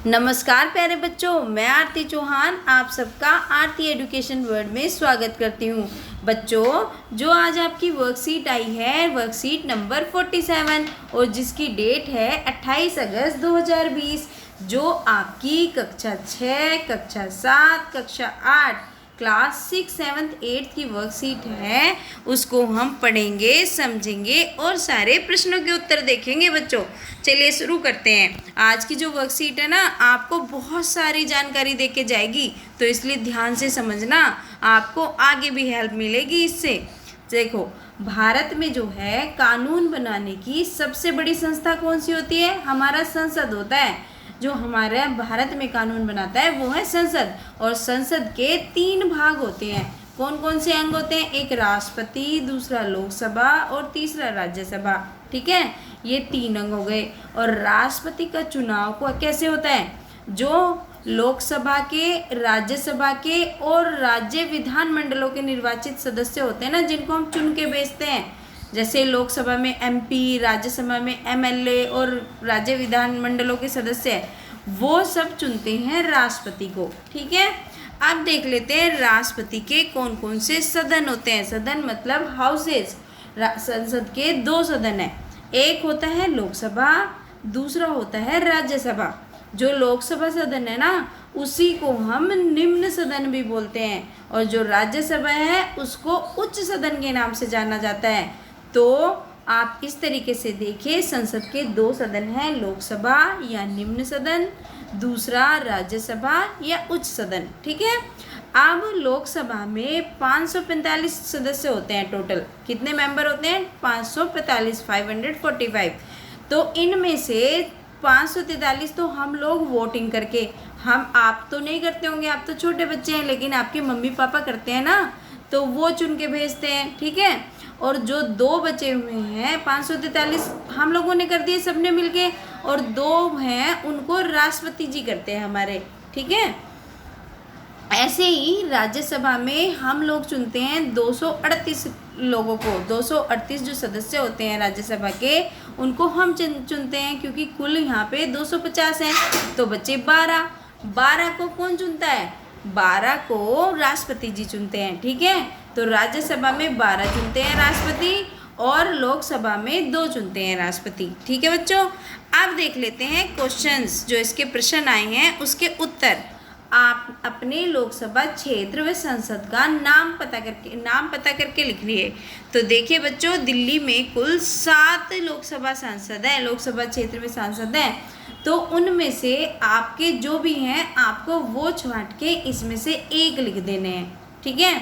नमस्कार प्यारे बच्चों, मैं आरती चौहान आप सबका आरती एजुकेशन वर्ल्ड में स्वागत करती हूँ। बच्चों, जो आज आपकी वर्कशीट आई है वर्कशीट नंबर 47 और जिसकी डेट है 28 अगस्त 2020, जो आपकी कक्षा 6, कक्षा 7, कक्षा 8, क्लास 6, 7, 8 की वर्कशीट है, उसको हम पढ़ेंगे, समझेंगे और सारे प्रश्नों के उत्तर देखेंगे। बच्चों चलिए शुरू करते हैं। आज की जो वर्कशीट है ना, आपको बहुत सारी जानकारी देके जाएगी, तो इसलिए ध्यान से समझना, आपको आगे भी हेल्प मिलेगी इससे। देखो, भारत में जो है कानून बनाने की सबसे बड़ी संस्था कौन सी होती है? हमारा संसद होता है। जो हमारे भारत में कानून बनाता है वो है संसद, और संसद के 3 भाग होते हैं। कौन कौन से अंग होते हैं? एक राष्ट्रपति, दूसरा लोकसभा और तीसरा राज्यसभा। ठीक है, ये 3 अंग हो गए। और राष्ट्रपति का चुनाव को कैसे होता है? जो लोकसभा के, राज्यसभा के और राज्य विधानमंडलों के निर्वाचित सदस्य होते हैं ना, जिनको हम चुन के भेजते हैं, जैसे लोकसभा में एमपी, राज्यसभा में एमएलए और राज्य विधानमंडलों के सदस्य, वो सब चुनते हैं राष्ट्रपति को। ठीक है, अब देख लेते हैं राष्ट्रपति के कौन कौन से सदन होते हैं। सदन मतलब हाउसेस। संसद के 2 सदन है, एक होता है लोकसभा, दूसरा होता है राज्यसभा। जो लोकसभा सदन है ना, उसी को हम निम्न सदन भी बोलते हैं, और जो राज्यसभा है उसको उच्च सदन के नाम से जाना जाता है। तो आप इस तरीके से देखिए, संसद के 2 सदन हैं, लोकसभा या निम्न सदन, दूसरा राज्यसभा या उच्च सदन। ठीक है, अब लोकसभा में 545 सदस्य होते हैं टोटल। कितने मेंबर होते हैं? 545, 545। तो इनमें से 543 तो हम लोग वोटिंग करके, आप तो नहीं करते होंगे, आप तो छोटे बच्चे हैं, लेकिन आपके मम्मी पापा करते हैं ना, तो वो चुन के भेजते हैं। ठीक है, और जो 2 बचे हुए हैं, 543 हम लोगों ने कर दिए सबने मिलके, और 2 हैं उनको राष्ट्रपति जी करते हैं हमारे। ठीक है, ऐसे ही राज्यसभा में हम लोग चुनते हैं 238 लोगों को। 238 जो सदस्य होते हैं राज्यसभा के, उनको हम चुनते हैं, क्योंकि कुल यहाँ पे 250 हैं, तो बचे 12 को कौन चुनता है? 12 को राष्ट्रपति जी चुनते हैं। ठीक है, तो राज्यसभा में 12 चुनते हैं राष्ट्रपति, और लोकसभा में 2 चुनते हैं राष्ट्रपति। ठीक है बच्चों, अब देख लेते हैं क्वेश्चंस, जो इसके प्रश्न आए हैं उसके उत्तर। आप अपने लोकसभा क्षेत्र व संसद का नाम पता करके लिख लिए। तो देखिए बच्चों, दिल्ली में कुल 7 लोकसभा सांसद हैं, लोकसभा क्षेत्र में सांसद हैं। तो उनमें से आपके जो भी हैं, आपको वो छांट के इसमें से एक लिख देने हैं। ठीक है,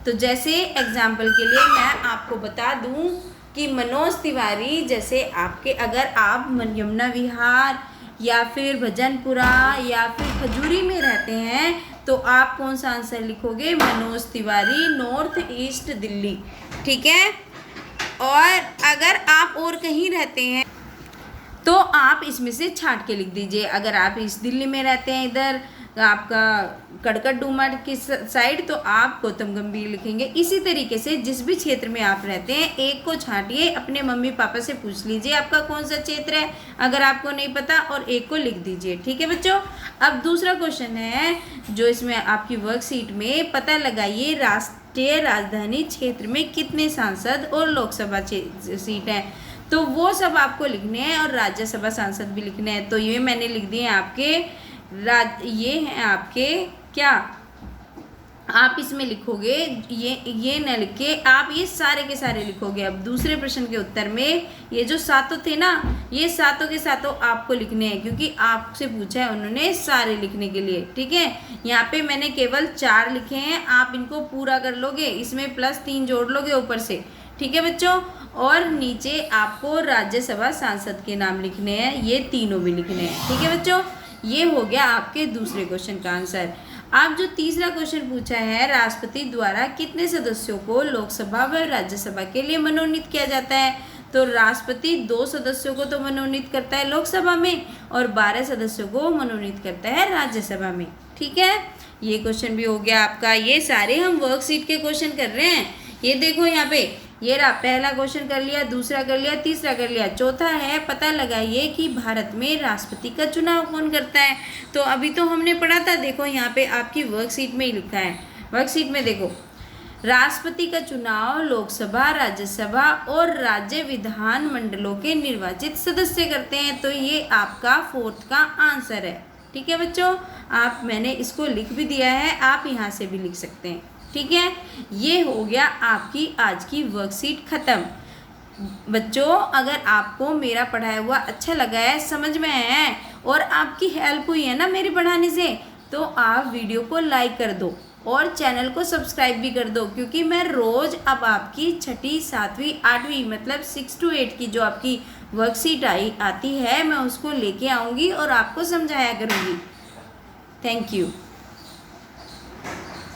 तो जैसे एग्जाम्पल के लिए मैं आपको बता दूं कि मनोज तिवारी, जैसे आपके, अगर आप यमुना विहार या फिर भजनपुरा या फिर खजूरी में रहते हैं, तो आप कौन सा आंसर लिखोगे? Manoj Tiwari, north east Delhi. ठीक है, और अगर आप और कहीं रहते हैं तो आप इसमें से छांट के लिख दीजिए। अगर आप इस दिल्ली में रहते हैं, इधर आपका कड़कट डूमर की साइड, तो आप गौतम गंभीर लिखेंगे। इसी तरीके से जिस भी क्षेत्र में आप रहते हैं, एक को छांटिए, अपने मम्मी पापा से पूछ लीजिए आपका कौन सा क्षेत्र है, अगर आपको नहीं पता, और एक को लिख दीजिए। ठीक है बच्चों, अब दूसरा क्वेश्चन है जो इसमें आपकी वर्कशीट में, पता लगाइए राष्ट्रीय राजधानी क्षेत्र में कितने सांसद और लोकसभा सीट हैं। तो वो सब आपको लिखने हैं, और राज्यसभा सांसद भी लिखने हैं। तो ये मैंने लिख दिए आपके ये हैं आपके क्या, आप इसमें लिखोगे, ये न लिख के आप ये सारे के सारे लिखोगे। अब दूसरे प्रश्न के उत्तर में ये जो 7 थे ना, ये 7 के 7 आपको लिखने हैं, क्योंकि आपसे पूछा है उन्होंने सारे लिखने के लिए। ठीक है, यहाँ पे मैंने केवल 4 लिखे हैं, आप इनको पूरा कर लोगे, इसमें +3 जोड़ लोगे ऊपर से। ठीक है बच्चों, और नीचे आपको राज्यसभा सांसद के नाम लिखने हैं, ये तीनों भी लिखने हैं। ठीक है बच्चों, ये हो गया आपके दूसरे क्वेश्चन का आंसर। अब जो तीसरा क्वेश्चन पूछा है, राष्ट्रपति द्वारा कितने सदस्यों को लोकसभा व राज्यसभा के लिए मनोनीत किया जाता है? तो राष्ट्रपति 2 सदस्यों को तो मनोनीत करता है लोकसभा में, और 12 सदस्यों को मनोनीत करता है राज्यसभा में। ठीक है, ये क्वेश्चन भी हो गया आपका। ये सारे हम वर्कशीट के क्वेश्चन कर रहे हैं। ये देखो यहाँ पे ये रहा, पहला क्वेश्चन कर लिया, दूसरा कर लिया, तीसरा कर लिया। चौथा है पता लगाइए कि भारत में राष्ट्रपति का चुनाव कौन करता है। तो अभी तो हमने पढ़ा था, देखो यहाँ पे आपकी वर्कशीट में ही लिखा है। वर्कशीट में देखो, राष्ट्रपति का चुनाव लोकसभा, राज्यसभा और राज्य विधान मंडलों के निर्वाचित सदस्य करते हैं। तो ये आपका फोर्थ का आंसर है। ठीक है बच्चों, मैंने इसको लिख भी दिया है, आप यहाँ से भी लिख सकते हैं। ठीक है, ये हो गया आपकी आज की वर्कशीट ख़त्म। बच्चों, अगर आपको मेरा पढ़ाया हुआ अच्छा लगा है, समझ में आया है और आपकी हेल्प हुई है ना मेरे पढ़ाने से, तो आप वीडियो को लाइक कर दो और चैनल को सब्सक्राइब भी कर दो, क्योंकि मैं रोज़ अब आपकी 6ठी, 7वीं, 8वीं मतलब 6 to 8 की जो आपकी वर्कशीट आती है, मैं उसको लेके आऊँगी और आपको समझाया करूँगी। Thank you.